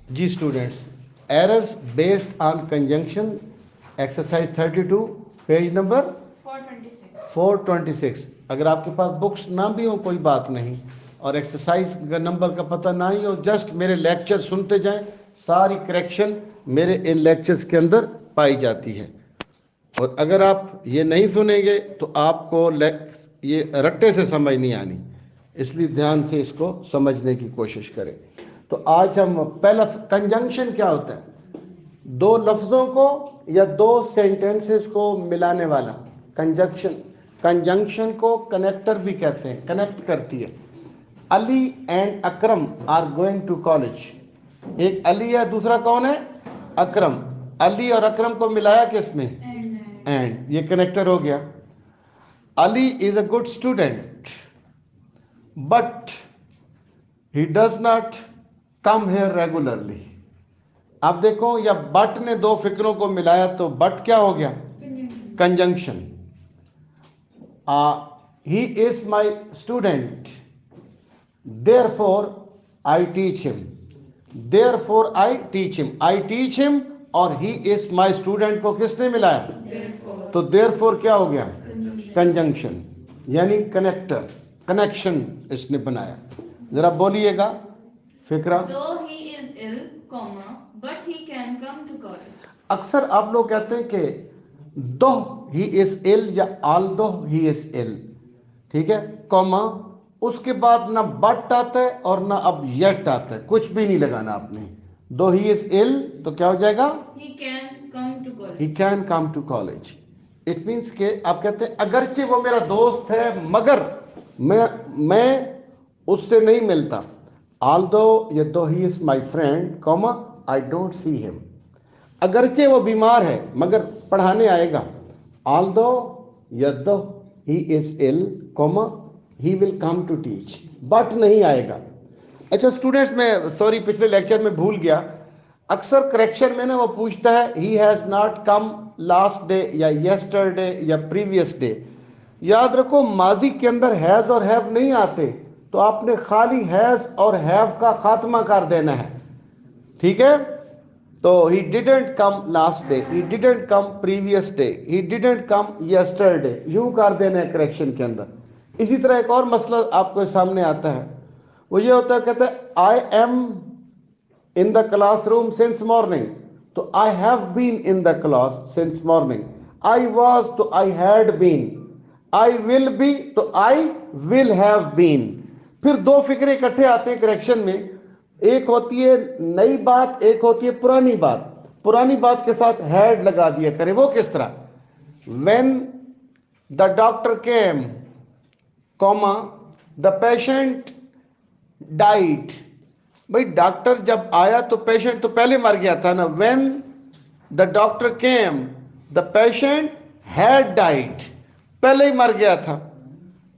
Ji students, errors based on conjunction, exercise 32, page number 426। अगर आपके पास books ना भी हो कोई बात नहीं, और एक्सरसाइज का नंबर का पता ना ही हो, जस्ट मेरे लेक्चर सुनते जाएं, सारी करेक्शन मेरे इन लेक्चर्स के अंदर पाई जाती है। और अगर आप ये नहीं सुनेंगे तो आपको ये रट्टे से समझ नहीं आनी, इसलिए ध्यान से इसको समझने की कोशिश करें। तो आज हम पहला, कंजंक्शन क्या होता है? दो लफ्ज़ों को या दो सेंटेंसेस को मिलाने वाला कंजंक्शन। कंजंक्शन को कनेक्टर भी कहते हैं, कनेक्ट करती है। Ali and Akram are going to college. एक अली है, दूसरा कौन है? अकरम। अली और अकरम को मिलाया किसने? एंड। ये कनेक्टर हो गया। Ali is a good student but he does not come here regularly. आप देखो, या बट ने दो फिक्रों को मिलाया तो बट क्या हो गया? Conjunction. He is my student therefore I teach him. Therefore I teach him, I teach him और ही इज माई स्टूडेंट को किसने मिलाया? तो देयर फोर क्या हो गया? कंजंक्शन, यानी कनेक्टर, कनेक्शन इसने बनाया। जरा बोलिएगा फिक्रा। अक्सर आप लोग कहते हैं कि दो ही इज इल या आल दो ही इज इल, ठीक है, कॉमा, उसके बाद ना बट आता है और ना अब येट आता है, कुछ भी नहीं लगाना आपने। दो ही इज इल तो क्या हो जाएगा? He can come to college. It means के आप कहते हैं अगरचे वो मेरा दोस्त है मगर मैं उससे नहीं मिलता। आल दो या though he is my friend comma I don't see him. अगरचे वो बीमार है मगर पढ़ाने आएगा। आल दो या though he is ill comma he will come to teach, but नहीं आएगा। अच्छा स्टूडेंट्स, मैं सॉरी पिछले लेक्चर में भूल गया, अक्सर करेक्शन में ना वो पूछता है he has not come last day या येस्टरडे या प्रीवियस डे। याद रखो, माजी के अंदर हैज़ और हैव नहीं आते, तो आपने खाली हैज़ और हैव का खात्मा कर देना है, ठीक है। तो he didn't come last day, he didn't come previous day, he didn't come yesterday, यूं कर देना है करेक्शन के अंदर। इसी तरह एक और मसला आपको सामने आता है, वो ये होता है, कहता है I am in the classroom since morning, तो I have been in the class since morning. I was तो I had been. I will be तो आई विल हैव बीन। फिर दो फिक्रे इकट्ठे आते हैं करेक्शन में, एक होती है नई बात, एक होती है पुरानी बात। पुरानी बात के साथ हैड लगा दिया करें। वो किस तरह? When the doctor came comma the patient diet. भाई डॉक्टर जब आया तो पेशेंट तो पहले मर गया था ना। When the doctor came the patient had diet, पहले ही मर गया था।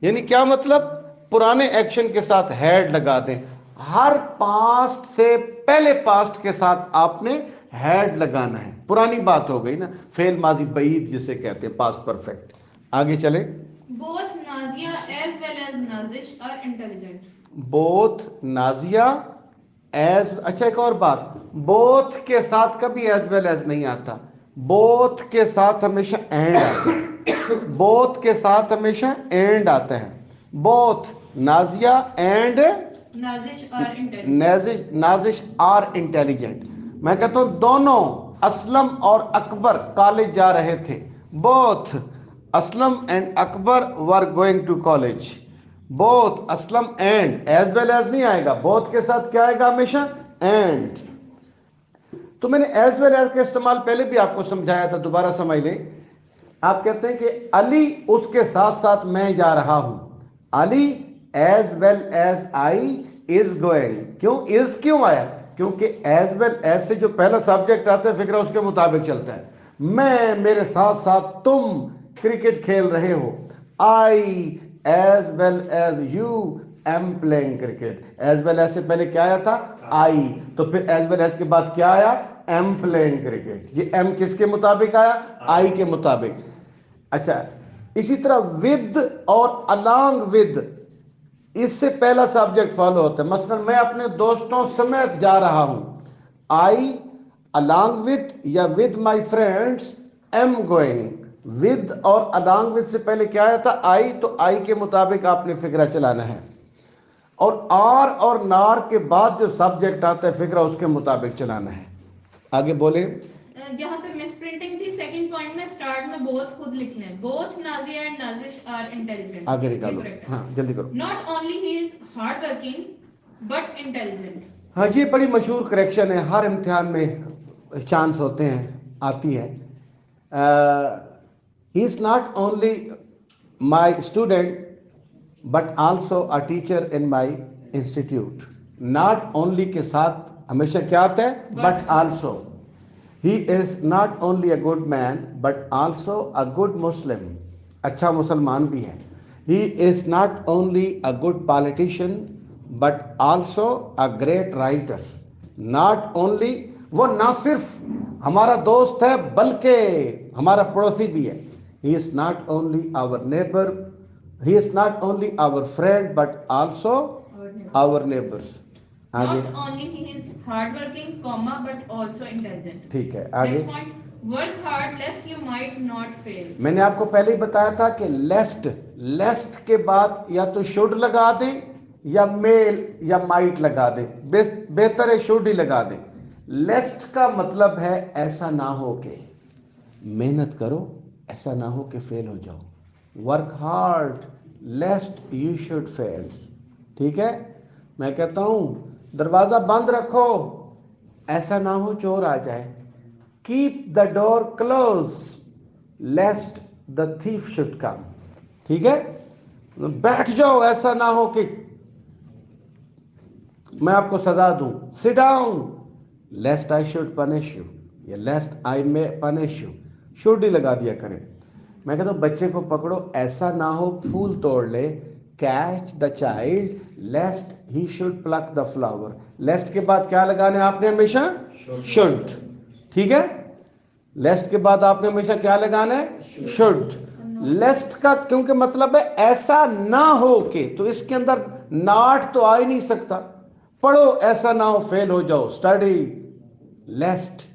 यानी क्या मतलब? पुराने एक्शन के साथ हैड लगा दें। हर पास्ट से पहले पास्ट के साथ आपने हैड लगाना है। पुरानी बात हो गई ना, फेल माजी बईद जिसे कहते हैं, पास्ट परफेक्ट। आगे चले। Both Nazia as well as Nazish are intelligent. Both Nazia as, अच्छा एक और बात, बोथ के साथ कभी एज वेल एज नहीं आता, बोथ के साथ हमेशा एंड आता है। बोथ के साथ हमेशा एंड आता है। Both Nazia and Nazish are intelligent. मैं कहता हूं दोनों असलम और अकबर कॉलेज जा रहे थे। Both Aslam and Akbar were going to college. Both Aslam and, as well as नहीं आएगा, बोथ के साथ क्या आएगा? हमेशा एंड। तो मैंने एज वेल एज का इस्तेमाल पहले भी आपको समझाया था, दोबारा समझ लें। आप कहते हैं कि अली उसके साथ साथ मैं जा रहा हूं। Ali as well as I is going. क्यों इज क्यों आया? क्योंकि एज वेल एज से जो पहला सब्जेक्ट आता है फिक्रा उसके मुताबिक चलता है। मैं, मेरे साथ साथ तुम क्रिकेट खेल रहे हो। I as well as you am playing cricket. As well as से पहले क्या आया था? आई। तो फिर एज वेल एज के बाद क्या आया? M playing cricket. ये एम किसके मुताबिक आया? आई के मुताबिक। अच्छा, इसी तरह विद और अलोंग विद, इससे पहला सब्जेक्ट फॉलो होता है। मसलन मैं अपने दोस्तों समेत जा रहा हूं, आई along with या with my friends am going. with और along with से पहले क्या आया था? आई, तो आई के मुताबिक आपने फिक्रा चलाना है, और आर और नार के बाद जो सब्जेक्ट आता है फिक्रा उसके मुताबिक चलाना है। आगे बोले। यहाँ पे मिस प्रिंटिंग थी सेकंड पॉइंट में, स्टार्ट में बोथ खुद लिख लें, both Nazia and Nazish are intelligent. आगे निकालो, हाँ जल्दी करो। Not only he is hard working but intelligent. हाँ, ये बड़ी मशहूर करेक्शन है, हर इम्तिहान में चांस होते हैं, आती है। He is not only my student but also a teacher in my institute. Not only के साथ हमेशा क्या आता है? But also. He is not only a good man but also a good Muslim. अच्छा मुसलमान भी है। He is not only a good politician but also a great writer. Not only, वो ना सिर्फ हमारा दोस्त है बल्कि हमारा पड़ोसी भी है। He is not only our neighbour, he is not only our friend but also our neighbors. आगे। Not only he is hard working, comma but also intelligent. ठीक है, आगे। Next point, work hard lest you might not fail. मैंने आपको पहले ही बताया था कि लेस्ट, लेस्ट के बाद या तो शुड लगा दें या मेल या माइट लगा दें, बेहतर है शुड ही लगा दें। लेस्ट का मतलब है ऐसा ना हो के, मेहनत करो ऐसा ना हो कि फेल हो जाओ। Work hard लेस्ट you should fail. ठीक है, मैं कहता हूं दरवाजा बंद रखो ऐसा ना हो चोर आ जाए। Keep the door close lest the thief should come. ठीक है, बैठ जाओ ऐसा ना हो कि मैं आपको सजा दूं। Sit down lest I should punish you, या lest I may punish you, should ही लगा दिया करें। मैं कहता हूं बच्चे को पकड़ो ऐसा ना हो फूल तोड़ ले। Catch the child lest he should pluck the flower. Lest के बाद क्या लगाना है आपने? हमेशा शुड। ठीक है, लेस्ट के बाद आपने हमेशा क्या लगाना है? शुड। लेस्ट का क्योंकि मतलब है ऐसा ना हो के, तो इसके अंदर नॉट तो आ ही नहीं सकता। पढ़ो ऐसा ना हो फेल हो जाओ। Study लेस्ट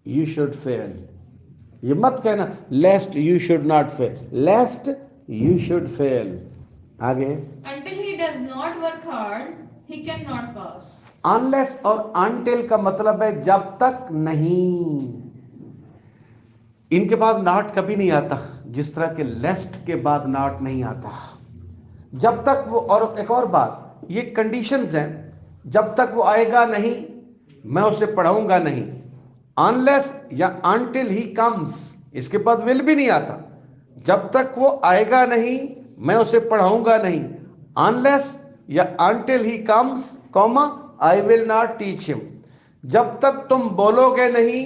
you should fail. ये मत कहना लेस्ट you should not fail, लेस्ट you should fail. आगे। Until he does not work hard, he cannot pass. Unless और अनटिल का मतलब है जब तक नहीं, इनके बाद नॉट कभी नहीं आता, जिस तरह के लेस्ट के बाद नॉट नहीं आता जब तक वो। और एक और बात, ये कंडीशंस हैं, जब तक वो आएगा नहीं मैं उसे पढ़ाऊंगा नहीं। अनलेस या अनटिल ही कम्स, इसके बाद विल भी नहीं आता। जब तक वो आएगा नहीं मैं उसे पढ़ाऊंगा नहीं। अनलेस या until he comes comma I will not teach him. जब तक तुम बोलोगे नहीं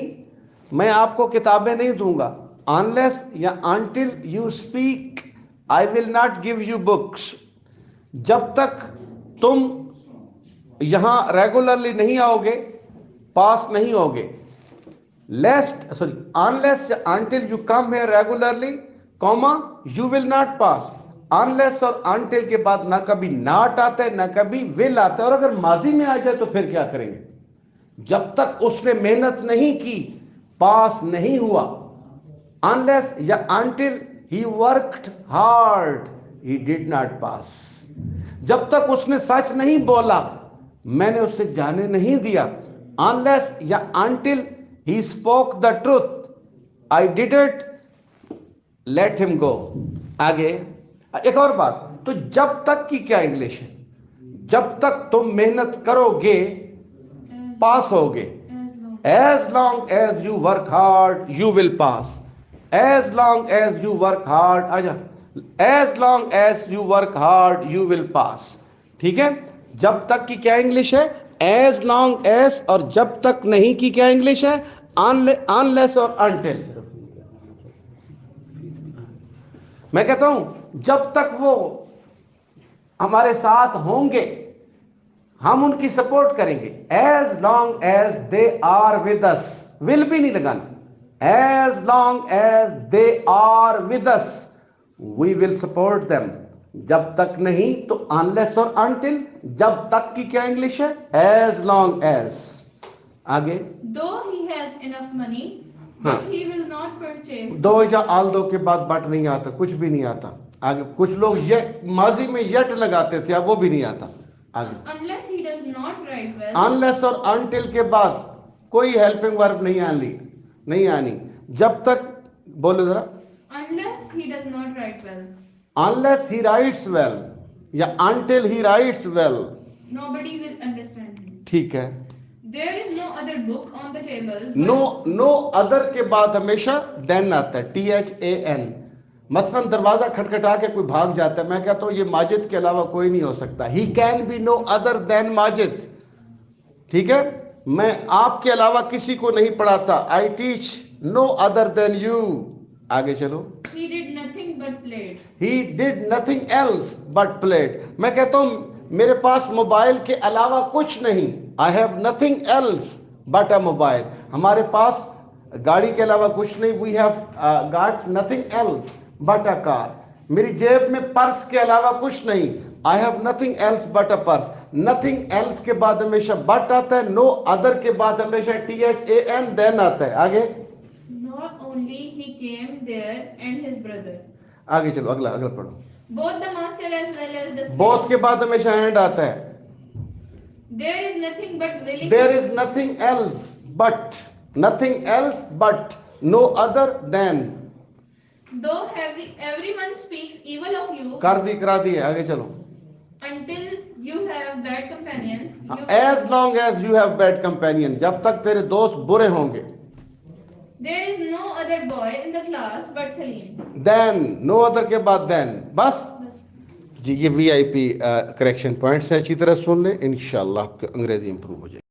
मैं आपको किताबें नहीं दूंगा। अनलेस या until you speak I will not give you books. जब तक तुम यहां रेगुलरली नहीं आओगे पास नहीं होगे। Lest sorry unless until you come here regularly comma you will not pass. Unless और अनटिल के बाद ना कभी नॉट आता है ना कभी विल आता है। और अगर माजी में आ जाए तो फिर क्या करेंगे? जब तक उसने मेहनत नहीं की पास नहीं हुआ। अनलेस या until he worked hard he did not pass. जब तक उसने सच नहीं बोला मैंने उसे जाने नहीं दिया। अनलेस या until he spoke the truth I didn't let him go. आगे एक और बात, तो जब तक की क्या इंग्लिश है? जब तक तुम मेहनत करोगे पास होगे। As long as you work hard, you will pass. As long as you work hard, आजा। As long as you work hard, you will pass. ठीक है, जब तक की क्या इंग्लिश है? As long as। और जब तक नहीं की क्या इंग्लिश है? Unless और until। मैं कहता हूं जब तक वो हमारे साथ होंगे हम उनकी सपोर्ट करेंगे। As long as they are with us, will भी नहीं लगाना। As long as they are with us we will support them. जब तक नहीं तो अनलेस और अनटिल। जब तक की क्या इंग्लिश है? As long as. आगे though he has enough money, हाँ। but he will not purchase. दो या आल दो के बाद बट नहीं आता, कुछ भी नहीं आता। आगे कुछ लोग ये माजी में यट लगाते थे, अब वो भी नहीं आता। आगे Unless he does not write well, unless और अनटिल के बाद कोई हेल्पिंग वर्ब नहीं आनी जब तक, बोलो जरा, unless he does not write well, unless he writes well या until he writes well, nobody will understand him. ठीक है। There is no other book on the table. No other के बाद हमेशा देन आता है, THAN। मसलन दरवाजा खटखटा के कोई भाग जाता है, मैं कहता हूं ये माजिद के अलावा कोई नहीं हो सकता। He can be no other than Majid, ठीक है। मैं आपके अलावा किसी को नहीं पढ़ाता, I teach no other than you. आगे चलो। He did nothing but played. He did nothing else but played। मैं कहता हूं मेरे पास मोबाइल के अलावा कुछ नहीं, I have nothing else but a mobile। हमारे पास गाड़ी के अलावा कुछ नहीं, we have got nothing else but a car। मेरी जेब में पर्स के अलावा कुछ नहीं, I have nothing else but a purse। nothing else के बाद हमेशा but आता है, no other के बाद हमेशा THAN then आता है। आगे Not only he came there and his brother. आगे चलो, अगला पढ़ो। Both the master as well as the slave. Both के बाद हमेशा एंड आता है। There is nothing but willing. There is nothing else but no other than। Though everyone speaks evil of you, करा दी है। आगे चलो। until you have bad companions, you As long as you have bad companion, जब तक तेरे दोस्त बुरे होंगे। there is no other boy in the class but Salim. Then no other के बाद then, बस जी। ये VIP करेक्शन पॉइंट्स है, अच्छी तरह सुन लें, इंशाल्लाह आपकी अंग्रेजी इंप्रूव हो जाएगी।